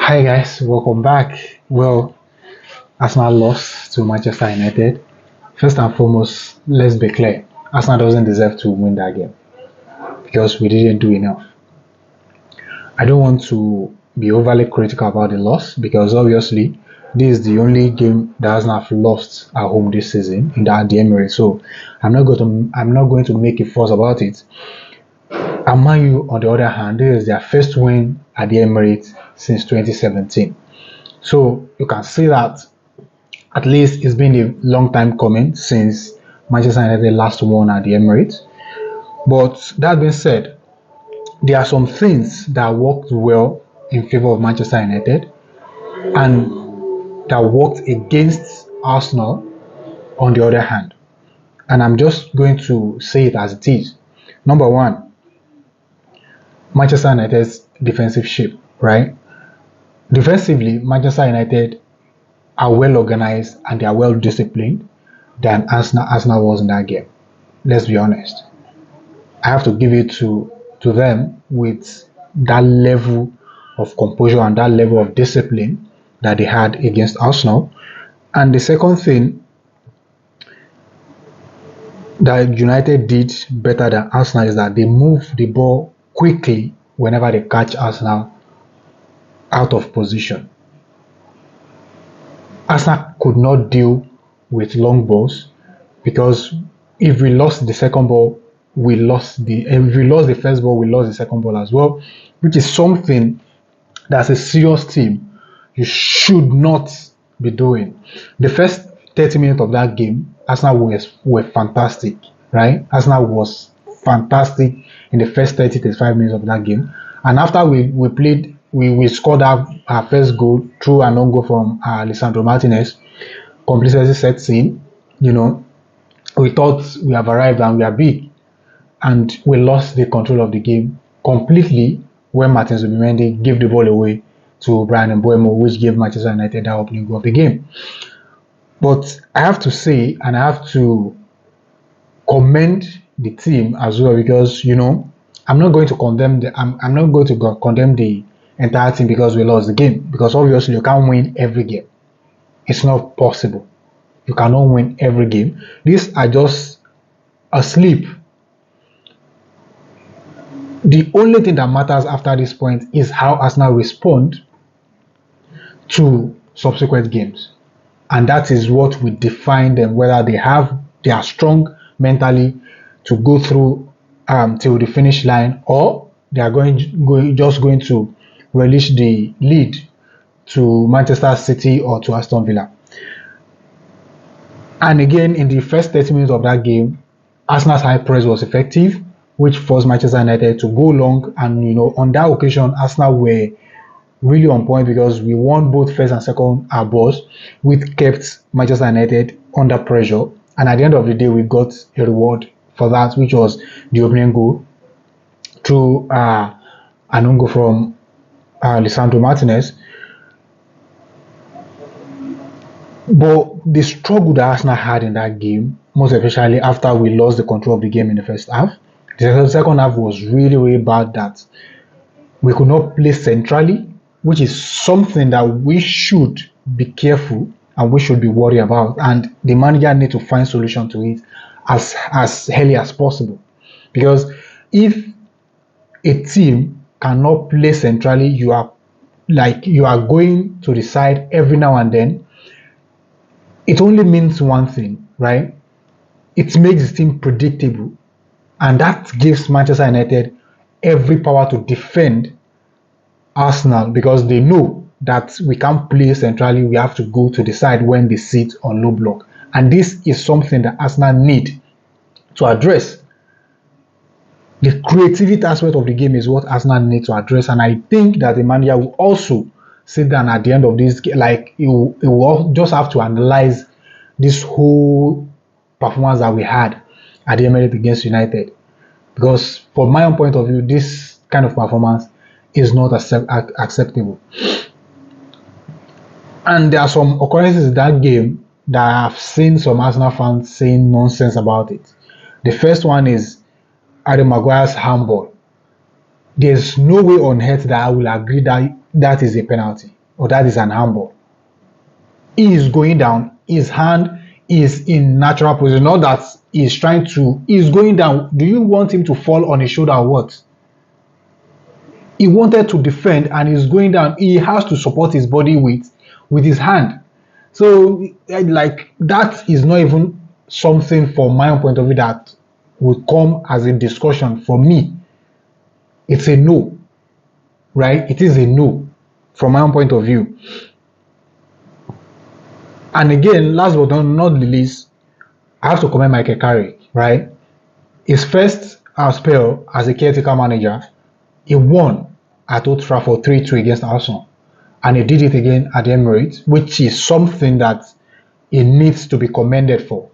Hi guys, welcome back. Well, Arsenal lost to Manchester United. First and foremost, let's be clear. Arsenal doesn't deserve to win that game because we didn't do enough. I don't want to be overly critical about the loss because obviously this is the only game that Arsenal have lost at home this season in the Emirates. So I'm not going to make a fuss about it. And Man U, on the other hand, this is their first win at the Emirates since 2017. So you can see that at least it's been a long time coming since Manchester United last won at the Emirates. But that being said, there are some things that worked well in favor of Manchester United and that worked against Arsenal on the other hand. And I'm just going to say it as it is. Number one, Manchester United's defensive shape, right? Defensively, Manchester United are well organized and they are well disciplined than Arsenal was in that game. Let's be honest. I have to give it to them with that level of composure and that level of discipline that they had against Arsenal. And the second thing that United did better than Arsenal is that they moved the ball quickly whenever they catch Arsenal out of position. Arsenal could not deal with long balls because if we lost the second ball, if we lost the first ball, we lost the second ball as well, which is something that's a serious team you should not be doing. The first 30 minutes of that game, Arsenal were fantastic, right? Arsenal was fantastic in the first 35 minutes of that game. And after we scored our first goal through an own goal from Lisandro Martinez, complacency sets in. We thought we have arrived and we are big. And we lost the control of the game completely when Martin Zubimendi gave the ball away to Brian Mbeumo, which gave Manchester United that opening goal of the game. But I have to say, and I have to commend the team as well because I'm not going to condemn the entire team because we lost the game, because obviously you can't win every game. It's not possible. You cannot win every game. These are just a slip. The only thing that matters after this point is how Arsenal respond to subsequent games. And that is what will define them, whether they are strong mentally to go through till the finish line, or they are going to release the lead to Manchester City or to Aston Villa. And again, in the first 30 minutes of that game, Arsenal's high press was effective, which forced Manchester United to go long. And on that occasion, Arsenal were really on point because we won both first and second balls, which kept Manchester United under pressure. And at the end of the day, we got a reward for that, which was the opening goal through an own goal from Lisandro Martinez. But the struggle that Arsenal had in that game, most especially after we lost the control of the game in the first half, the second half was really, really bad that we could not play centrally, which is something that we should be careful and we should be worried about. And the manager needs to find solution to it as early as possible. Because if a team cannot play centrally, you are going to the side every now and then. It only means one thing, right? It makes the team predictable. And that gives Manchester United every power to defend Arsenal because they know that we can't play centrally. We have to go to the side when they sit on low block. And this is something that Arsenal need to address. The creativity aspect of the game is what Arsenal need to address. And I think that the manager will also sit down at the end of this game, he will just have to analyze this whole performance that we had at the Emirates against United. Because from my own point of view, this kind of performance is not acceptable. And there are some occurrences in that game that I've seen some Arsenal fans saying nonsense about it. The first one is Harry Maguire's handball. There's no way on earth that I will agree that that is a penalty or that is an handball. He is going down, his hand is in natural position, not that he's he's going down. Do you want him to fall on his shoulder or what? He wanted to defend and he's going down. He has to support his body weight with his hand. So, like, that is not even something from my own point of view that would come as a discussion for me. It's a no, right? It is a no from my own point of view. And again, last but not least, I have to commend Michael Carrick, right? His first spell as a caretaker manager, he won at Old Trafford 3-2 against Arsenal. And he did it again at the Emirates, which is something that he needs to be commended for.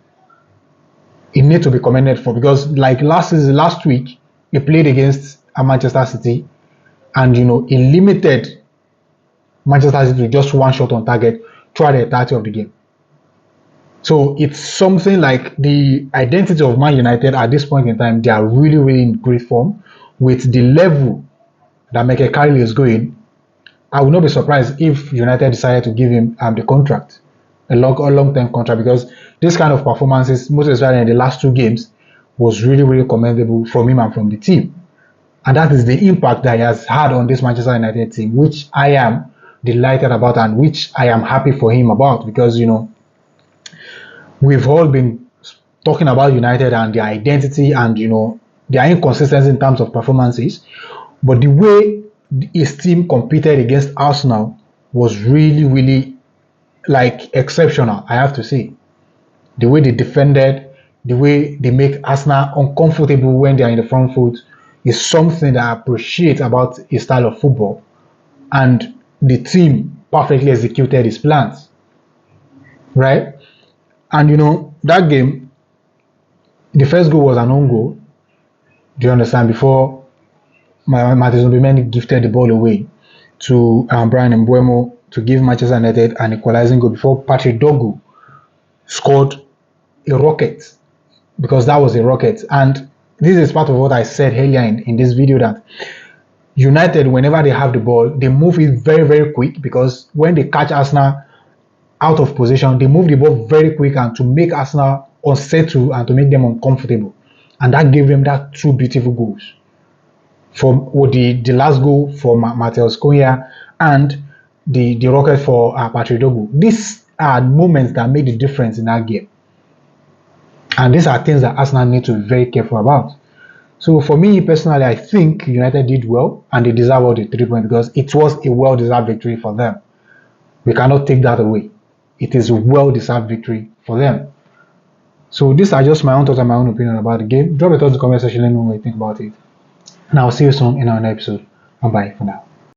He needs to be commended for because, like last week, he played against Manchester City, and he limited Manchester City to just one shot on target throughout the entirety of the game. So it's something like the identity of Man United at this point in time. They are really, really in great form with the level that Michael Carrick is going. I would not be surprised if United decided to give him the contract, a long-term contract, because this kind of performances, most especially in the last two games, was really, really commendable from him and from the team. And that is the impact that he has had on this Manchester United team, which I am delighted about and which I am happy for him about, because, we've all been talking about United and their identity and, their inconsistency in terms of performances. But the way his team competed against Arsenal was really, really exceptional, I have to say. The way they defended, the way they make Arsenal uncomfortable when they are in the front foot is something that I appreciate about his style of football. And the team perfectly executed his plans, right? And that game, the first goal was an own goal. Do you understand? Before Martins Zubimendi gifted the ball away to Brian Mbeumo to give Manchester United an equalizing goal before Patrick Dogu scored a rocket, because that was a rocket. And this is part of what I said earlier in this video, that United, whenever they have the ball, they move it very, very quick, because when they catch Arsenal out of position, they move the ball very quick and to make Arsenal unsettled and to make them uncomfortable. And that gave them that two beautiful goals. From the last goal for Matheus Cunha and the rocket for Patrick Dogu. These are moments that made the difference in that game. And these are things that Arsenal need to be very careful about. So for me personally, I think United did well and they deserve all the 3 points, because it was a well-deserved victory for them. We cannot take that away. It is a well-deserved victory for them. So these are just my own thoughts and my own opinion about the game. Drop a thought in the comment section, let me know what you think about it. And I'll see you soon in our next episode. Bye-bye for now.